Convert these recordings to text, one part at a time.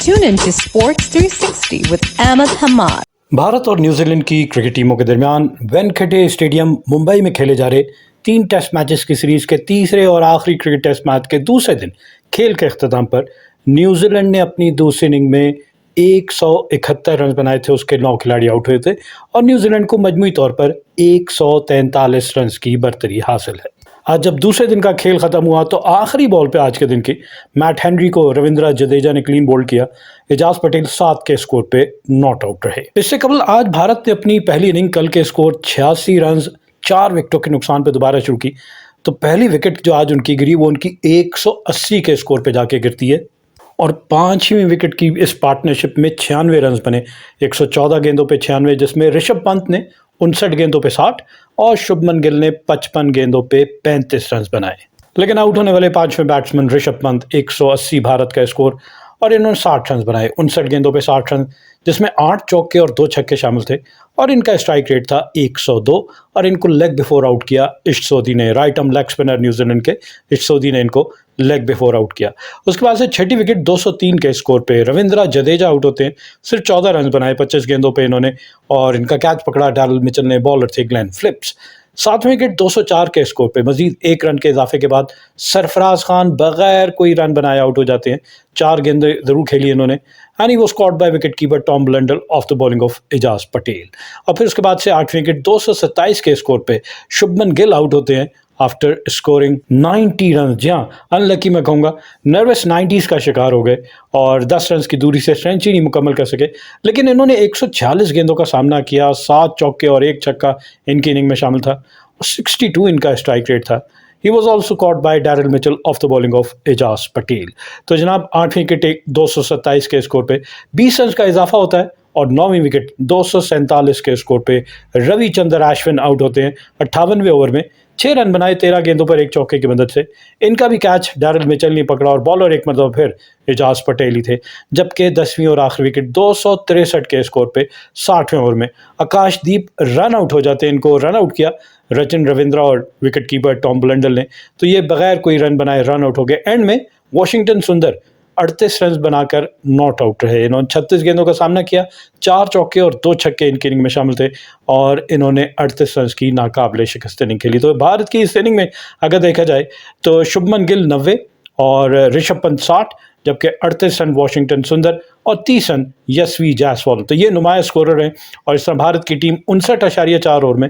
Tune in to Sports 360 with Ahmed Hamad. Bharat और New Zealand की cricket टीमों के दरमियान वेंकटे स्टेडियम मुंबई में खेले जा रहे 3 टेस्ट मैचेस की सीरीज के तीसरे और आखिरी क्रिकेट टेस्ट मैच के दूसरे दिन खेल के अख्ताम पर न्यूजीलैंड ने अपनी दूसरी इनिंग में 171 रन बनाए थे। उसके 9 खिलाड़ी आउट हुए थे और न्यूजीलैंड को मजमूई तौर पर 143 रन की बरतरी हासिल है। आज जब दूसरे दिन का खेल खत्म हुआ तो आखिरी बॉल पे आज के दिन की मैट हेनरी को रविंद्र जडेजा ने क्लीन बोल्ड किया। एजाज पटेल 7 के स्कोर पे नॉट आउट रहे। इससे कबल आज भारत ने अपनी पहली इनिंग कल के स्कोर 86 रन 4 विकेटों के नुकसान पे दोबारा शुरू की। तो पहली विकेट जो आज उनकी गिरी वो उनकी 180 के स्कोर पे जाके गिरती है और 5वीं विकेट की इस पार्टनरशिप में 96 रन बने। 114 गेंदों पे 96, जिसमें ऋषभ पंत ने 59 गेंदों पे 60 और शुभमन गिल ने 55 गेंदों पे 35 रन बनाए। लेकिन आउट होने वाले 5वें बैट्समैन ऋषभ पंत 180 भारत का स्कोर और इन्होंने 60 रन बनाए। 59 गेंदों पे 60 रन, जिसमें 8 चौके और 2 छक्के शामिल थे और इनका स्ट्राइक रेट था 102 और इनको लेग बिफोर आउट किया इश सोधी ने। Right arm leg spinner New Zealand के इश सोधी ने इनको लेग बिफोर आउट किया। उसके बाद से छठी विकेट 203 के स्कोर पे रविंद्र जडेजा आउट होते हैं। सिर्फ 14 रन बनाए 25 गेंदों पे इन्होंने और इनका कैच पकड़ा डैरल मिचेल ने। बॉलर थे ग्लेन फिलिप्स। 7वें विकेट 204 के स्कोर पे मजीद 1 रन के इजाफे के बाद सरफराज खान बगैर कोई रन बनाए आउट हो जाते हैं। 4 गेंदें जरूर खेली इन्होंने and he was caught by wicket keeper Tom Blundell off the bowling of Ajaz Patel. और फिर उसके बाद से 8वें विकेट 227 के स्कोर पे शुभमन गिल आउट होते हैं आफ्टर स्कोरिंग 90 रन। जी हाँ, अनलकी मैं कहूँगा, नर्वस 90s का शिकार हो गए और 10 रन की दूरी से सेंचुरी नहीं मुकम्मल कर सके। लेकिन इन्होंने 146 गेंदों का सामना किया, 7 चौके और 1 छक्का इनकी इनिंग में शामिल था और 62 इनका स्ट्राइक रेट था। He was also caught by Daryl Mitchell off the bowling of Ajaz Patel. तो जनाब 8वीं विकेट 227 के स्कोर पे 20 रन का इजाफा होता है और 9वीं विकेट 247 के स्कोर पे रविचंद्र अश्विन आउट होते हैं। 58वें ओवर में 6 रन बनाए 13 गेंदों पर 1 चौके की मदद से। इनका भी कैच डैरल मिचेल ने पकड़ा और बॉलर एक मतलब फिर एजाज पटेल ही थे। जबकि 10वीं और आखिरी विकेट 263 के स्कोर पे 60वें ओवर में आकाशदीप रन आउट हो जाते हैं। इनको रन आउट किया रचिन रविंद्र और विकेट कीपर टॉम ब्लंडल ने। तो ये बगैर कोई रन बनाए रन आउट हो गए। एंड में वाशिंगटन सुंदर 38 रन बनाकर नॉट आउट रहे। इन्होंने 36 गेंदों का सामना किया, 4 चौके और 2 छक्के इनकी इनिंग में शामिल थे और इन्होंने 38 रन की नाकाबिले शिकस्त इनिंग खेली। तो भारत की इस इनिंग में अगर देखा जाए तो शुभमन गिल 90 और ऋषभ पंत 60, जबकि 38 रन वाशिंगटन सुंदर और 30 रन यशवी जायसवाल। तो ये नुमाया स्कोरर हैं और इस तरह भारत की टीम 59.4 ओवर में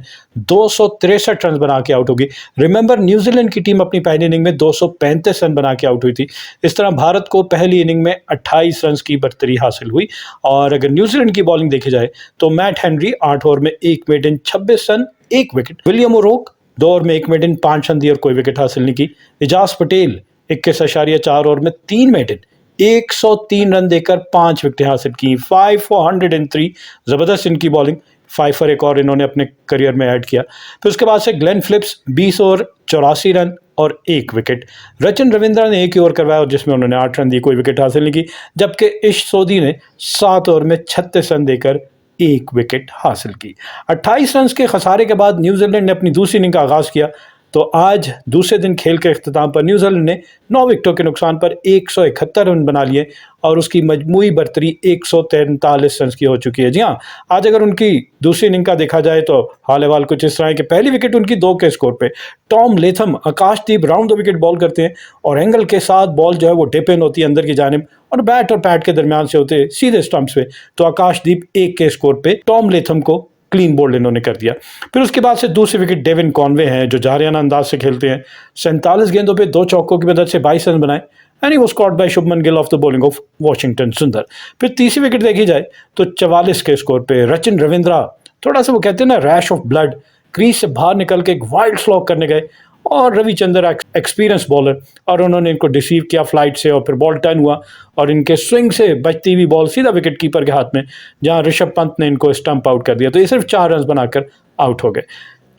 263 रन बना के आउट होगी। रिमेंबर, न्यूजीलैंड की टीम अपनी पहली इनिंग में 235 रन बना के आउट हुई थी। इस तरह भारत को पहली इनिंग में 28 रन की बरतरी हासिल हुई। और अगर न्यूजीलैंड की बॉलिंग देखी जाए तो मैट हेनरी 8 ओवर में 1 maiden 26 run 1 wicket. William O'Rourke 2 over में 1 मेडन 5 रन दिए और कोई विकेट हासिल नहीं की। एजाज पटेल 21.4 ओवर में 3 मेडन 103 रन देकर 5 विकेटें हासिल की। 5 for 103, जबरदस्त इनकी बॉलिंग। 5 for एक और इन्होंने अपने करियर में ऐड किया। फिर उसके बाद से ग्लेन फिलिप्स 20 ओवर 84 रन और 1 विकेट। रचिन रविंद्र ने 1 ओवर करवाया और जिसमें उन्होंने 8 रन दिए, कोई विकेट हासिल नहीं की। जबकि इश सोधी ने 7 ओवर में 36 रन देकर 1 विकेट हासिल की। 28 रन के खसारे के बाद न्यूजीलैंड ने अपनी दूसरी इनिंग का आगाज किया। तो आज दूसरे दिन खेल के अख्ताम पर न्यूजीलैंड ने 9 विकेटों के नुकसान पर 171 रन बना लिए और उसकी मजमूई बरतरी 143 रन की हो चुकी है। जी हाँ, आज अगर उनकी दूसरी इनिंग का देखा जाए तो हाल अहवाल कुछ इस तरह है कि पहली विकेट उनकी 2 के स्कोर पे Tom Latham Akashdeep round the wicket ball करते हैं और एंगल के साथ बॉल जो है वो डिप इन होती है अंदर की जानिब और बैट और पैड के दरमियान से होते सीधे स्टंप्स पे। तो आकाशदीप 1 के स्कोर पे टॉम लेथम को क्लीन बोल्ड इन्होंने कर दिया। फिर उसके बाद से दूसरी विकेट डेविन कॉनवे हैं जो जारियाना अंदाज से खेलते हैं। 47 गेंदों पे 2 चौकों की मदद से 22 रन बनाए and he was caught bye Shubman Gill of the bowling of Washington सुंदर। फिर तीसरी विकेट देखी जाए तो 44 के स्कोर पे रचिन रविंद्रा थोड़ा सा वो कहते हैं ना रैश ऑफ ब्लड, क्रीज से बाहर निकल के एक वाइल्ड स्लॉग करने गए और रविचंद्र एक्सपीरियंस बॉलर और उन्होंने इनको डिसीव किया फ्लाइट से और फिर बॉल टर्न हुआ और इनके स्विंग से बचती हुई बॉल सीधा विकेट कीपर के हाथ में, जहां ऋषभ पंत ने इनको स्टंप आउट कर दिया। तो ये सिर्फ 4 रन बनाकर आउट हो गए।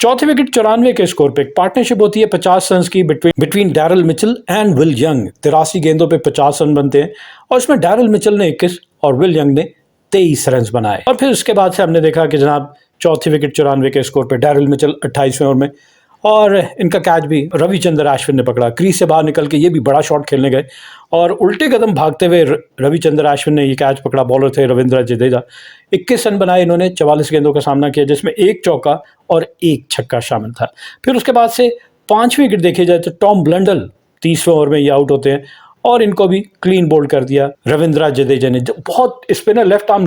चौथे विकेट 94 के स्कोर पे एक पार्टनरशिप होती है 50 रन की between Daryl Mitchell and will young. 83 गेंदों पे 50 रन बनते हैं और इसमें डैरल मिचेल ने 21 और विल यंग ने 23 रन बनाए। और फिर उसके बाद से हमने देखा कि जनाब चौथी विकेट 94 के स्कोर पे डैरल मिचेल 28वें ओवर में और इनका कैच भी रविचंद्र अश्विन ने पकड़ा, क्रीज से बाहर निकल के ये भी बड़ा शॉट खेलने गए और उल्टे कदम भागते हुए रविचंद्र अश्विन ने ये कैच पकड़ा। बॉलर थे रविंद्र जडेजा। 21 रन बनाए इन्होंने, 44 गेंदों का सामना किया जिसमें एक चौका और एक छक्का शामिल था। फिर उसके बाद से 5वीं विकेट देखी जाए तो टॉम ब्लंडल 30वें ओवर में ये आउट होते हैं और इनको भी क्लीन बोल्ड कर दिया रविंद्र जडेजा ने। जो बहुत spinner, left arm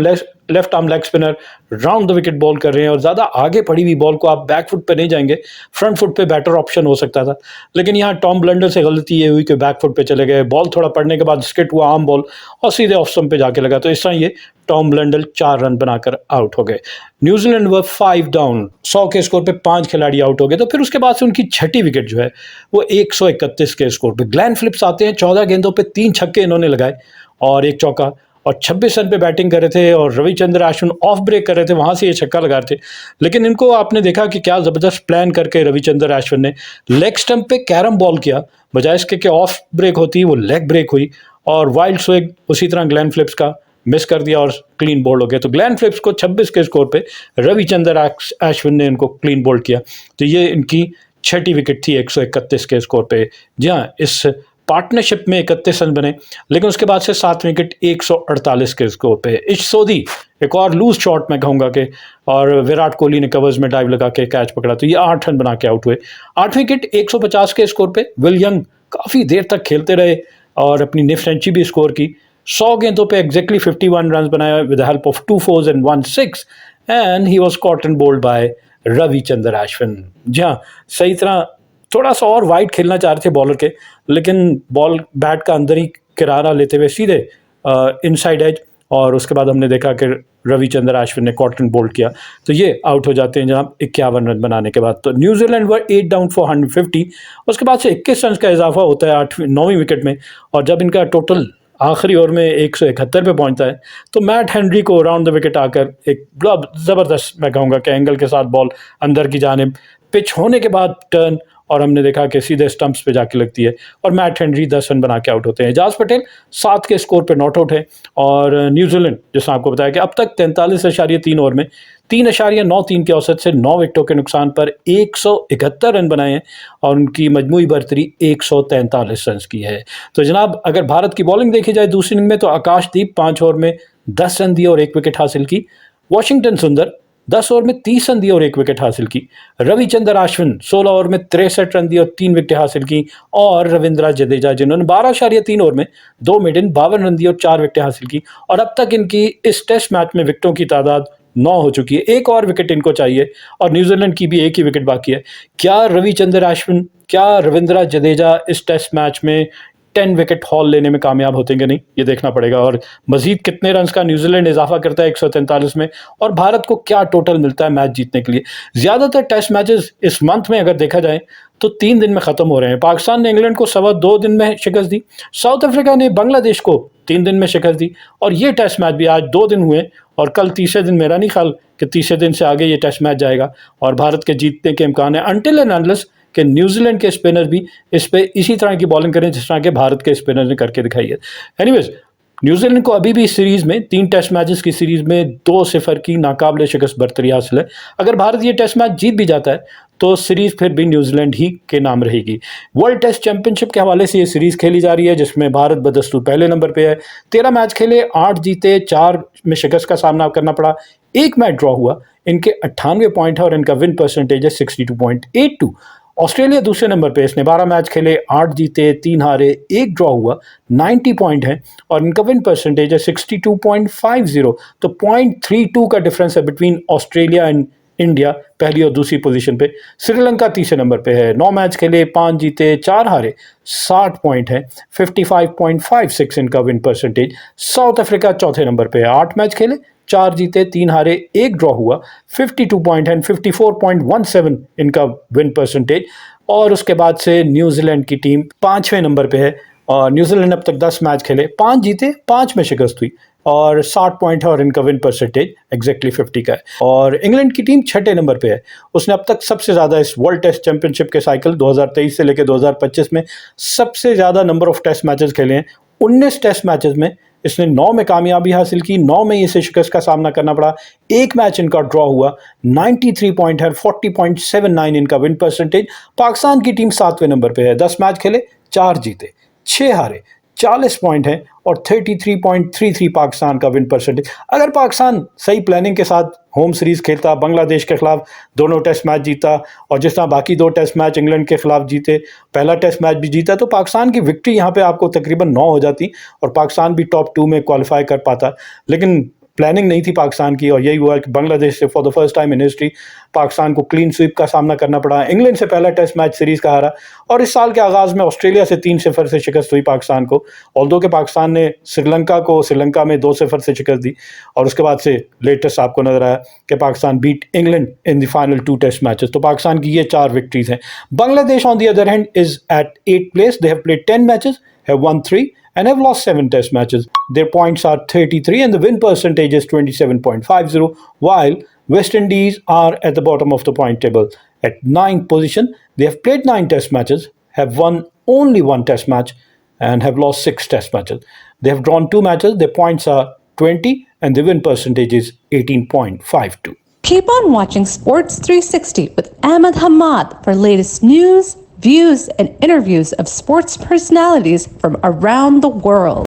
leg spinner round the wicket ball कर रहे हैं और ज़्यादा आगे पड़ी हुई बॉल को आप बैक फुट पे नहीं जाएंगे, फ्रंट फुट पे बेटर ऑप्शन हो सकता था, लेकिन यहाँ टॉम ब्लंडर से गलती ये हुई कि बैक फुट पे चले गए। बॉल थोड़ा पड़ने के बाद स्किट हुआ आर्म बॉल और सीधे ऑफ स्टंप पे जाके लगा, तो इस तरह ये टॉम ब्लंडल 4 रन बनाकर आउट हो गए। न्यूजीलैंड व 5 डाउन, 100 के स्कोर पे 5 खिलाड़ी आउट हो गए। तो फिर उसके बाद से उनकी छठी विकेट जो है वो 131 के स्कोर पे। ग्लेन फिलिप्स आते हैं, 14 गेंदों पे 3 छक्के इन्होंने लगाए और एक चौका और 26 रन पे बैटिंग कर रहे थे और रविचंद्र अश्विन ऑफ ब्रेक कर रहे थे, वहाँ से ये छक्का लगा रहे थे। लेकिन इनको आपने देखा कि क्या ज़बरदस्त प्लान करके रविचंद्र अश्विन ने लेग स्टंप पे कैरम बॉल किया, बजाय इसके कि ऑफ ब्रेक होती वो लेग ब्रेक हुई और वाइल्ड स्विंग उसी तरह ग्लेन फिलिप्स का मिस कर दिया और क्लीन बोल्ड हो गया। तो ग्लेन फिलिप्स को 26 के स्कोर पे रविचंद्र अश्विन ने इनको क्लीन बोल्ड किया। तो ये इनकी छठी विकेट थी 131 के स्कोर पे। जी हाँ, इस पार्टनरशिप में 31 रन बने, लेकिन उसके बाद से 7 विकेट 148 के स्कोर पे। इश सोधी एक और लूज शॉट मैं कहूँगा कि, और विराट कोहली ने कवर्स में डाइव लगा के कैच पकड़ा, तो ये 8 रन बना के आउट हुए। 8 विकेट 150 के स्कोर पे। विल यंग काफ़ी देर तक खेलते रहे और अपनी निफ सेंचुरी भी स्कोर की। 100 गेंदों पे एग्जैक्टली 51 रन बनाया with the help of 2 4s and 1 6 and he was caught and bowled by Ravichandra Ashwin. जी हाँ, सही तरह थोड़ा सा और वाइड खेलना चाह रहे थे बॉलर के, लेकिन बॉल बैट का अंदर ही किनारा लेते हुए सीधे इनसाइड एज, और उसके बाद हमने देखा कि रविचंद्र अश्विन ने कॉट एंड बोल्ड किया, तो ये आउट हो जाते हैं जनाब 51 रन बनाने के बाद। तो न्यूजीलैंड वर 8 डाउन फॉर 150। उसके बाद से 21 रन का इजाफा होता है 9वीं विकेट में, और जब इनका टोटल आखिरी ओवर में 171 पे पहुंचता है तो मैट हेनरी को राउंड द विकेट आकर एक ज़बरदस्त मैं कहूँगा कि एंगल के साथ बॉल अंदर की जानिब पिच होने के बाद टर्न, और हमने देखा कि सीधे स्टंप्स पे जाके लगती है और मैट हेनरी 10 रन बना के आउट होते हैं। एजाज पटेल 7 के स्कोर पे नॉट आउट है और न्यूजीलैंड, जैसा आपको बताया कि अब तक 43.3 ओवर में 3.93 के औसत से 9 विकेटों के नुकसान पर 171 रन बनाए हैं और उनकी मजमूई बर्तरी 143 रन की है। तो जनाब, अगर भारत की बॉलिंग देखी जाए दूसरी इनिंग में, तो आकाशदीप 5 ओवर में 10 रन दिए और 1 विकेट हासिल की। वॉशिंगटन सुंदर 10 ओवर में 30 रन दिए और 1 विकेट हासिल की। रविचंद्र अश्विन 16 ओवर में 63 रन दिए और 3 विकेट हासिल की। और रविंद्र जडेजा जिन्होंने 12.3 ओवर में 2 मेडन 52 रन दिए और 4 विकेट हासिल की। और अब तक इनकी इस टेस्ट मैच में विकेटों की तादाद 9 हो चुकी है। एक और विकेट इनको चाहिए और न्यूजीलैंड की भी एक ही विकेट बाकी है। क्या रविचंद्र अश्विन, क्या रविंद्र जडेजा इस टेस्ट मैच में 10 विकेट हॉल लेने में कामयाब होते हैं कि नहीं, ये देखना पड़ेगा। और मजीद कितने रन का न्यूजीलैंड इजाफा करता है 143 में, और भारत को क्या टोटल मिलता है मैच जीतने के लिए। ज़्यादातर टेस्ट मैचेस इस मंथ में अगर देखा जाए तो 3 दिन में ख़त्म हो रहे हैं। पाकिस्तान ने इंग्लैंड को 2.25 दिन में शिकस्त दी, साउथ अफ्रीका ने बांग्लादेश को 3 दिन में शिकस्त दी, और ये टेस्ट मैच भी आज 2 दिन हुए और कल तीसरे दिन मेरा नहीं ख्याल कि तीसरे दिन से आगे ये टेस्ट मैच जाएगा और भारत के जीतने के इम्कान है, अनटिल एंड अनलेस कि न्यूजीलैंड के स्पिनर भी इस पे इसी तरह की बॉलिंग करें जिस तरह के भारत के स्पिनर ने करके दिखाई है। एनीवेज, न्यूजीलैंड को अभी भी इस सीरीज़ में 3 टेस्ट मैचेस की सीरीज़ में 2-0 की नाकाबिले शिकस्त बरतरी हासिल है। अगर भारत ये टेस्ट मैच जीत भी जाता है तो सीरीज़ फिर भी न्यूजीलैंड ही के नाम रहेगी। वर्ल्ड टेस्ट चैंपियनशिप के हवाले से ये सीरीज़ खेली जा रही है जिसमें भारत बदस्तूर पहले नंबर पे है। 13 मैच खेले, 8 जीते, 4 में शिकस्त का सामना करना पड़ा, 1 मैच ड्रॉ हुआ। इनके 98 पॉइंट है और इनका विन परसेंटेज है 62.82। ऑस्ट्रेलिया दूसरे नंबर पे, इसने 12 मैच खेले, 8 जीते, 3 हारे, 1 ड्रॉ हुआ, 90 पॉइंट है और इनका विन परसेंटेज है 62.50। तो 0.32 का डिफरेंस है बिटवीन ऑस्ट्रेलिया एंड इंडिया पहली और दूसरी पोजीशन पे। श्रीलंका तीसरे नंबर पे है, 9 मैच खेले, 5 जीते, 4 हारे, 60 पॉइंट है, 55.56 इनका विन परसेंटेज। साउथ अफ्रीका चौथे नंबर पे है, 8 मैच खेले, 4 जीते, 3 हारे, 1 ड्रॉ हुआ, 52 पॉइंट है, 54.17 इनका विन परसेंटेज। और उसके बाद से न्यूजीलैंड की टीम 5वें नंबर पे है और न्यूजीलैंड अब तक 10 मैच खेले, 5 जीते, 5 में शिकस्त हुई और 60 पॉइंट है और इनका विन परसेंटेज एग्जैक्टली 50 का है। और इंग्लैंड की टीम 6ठे नंबर पे है, उसने अब तक सबसे ज़्यादा इस वर्ल्ड टेस्ट चैंपियनशिप के साइकिल 2023 से लेकर 2025 में सबसे ज़्यादा नंबर ऑफ टेस्ट मैचेस खेले हैं। 19 टेस्ट मैचेस में इसने 9 में कामयाबी हासिल की, 9 में इसे शिकस्त का सामना करना पड़ा। एक मैच इनका ड्रॉ हुआ, 93 पॉइंट है, 40.79 इनका विन परसेंटेज। पाकिस्तान की टीम 7वें नंबर पे है, 10 मैच खेले, 4 जीते, 6 हारे, 40 पॉइंट हैं और 33.33 पाकिस्तान का विन परसेंटेज। अगर पाकिस्तान सही प्लानिंग के साथ होम सीरीज खेलता, बांग्लादेश के खिलाफ दोनों टेस्ट मैच जीता और जिस तरह बाकी 2 टेस्ट मैच इंग्लैंड के खिलाफ जीते, पहला टेस्ट मैच भी जीता, तो पाकिस्तान की विक्ट्री यहाँ पे आपको तकरीबन 9 हो जाती और पाकिस्तान भी टॉप 2 में क्वालिफाई कर पाता। लेकिन प्लानिंग नहीं थी पाकिस्तान की और यही हुआ कि बांग्लादेश से for the first time in history Pakistan को क्लीन स्वीप का सामना करना पड़ा। इंग्लैंड से पहला टेस्ट मैच सीरीज का हारा और इस साल के आगाज में ऑस्ट्रेलिया से 3-0 से शिकस्त हुई पाकिस्तान को। ऑल्दो के पाकिस्तान ने श्रीलंका में 2-0 से शिकस्त दी और उसके बाद से लेटेस्ट आपको नजर आया कि Pakistan beat England in the final 2 test matches. तो पाकिस्तान की ये 4 विक्ट्रीज हैं। Bangladesh on the other hand is at 8th place. They have played 10 matches, have won 3 and have lost 7 test matches. Their points are 33 and the win percentage is 27.50, while West Indies are at the bottom of the point table at 9th position. They have played 9 test matches, have won only 1 test match and have lost 6 test matches. They have drawn 2 matches. Their points are 20 and the win percentage is 18.52. Keep on watching Sports 360 with Ahmed Hamad for latest news, views, and interviews of sports personalities from around the world.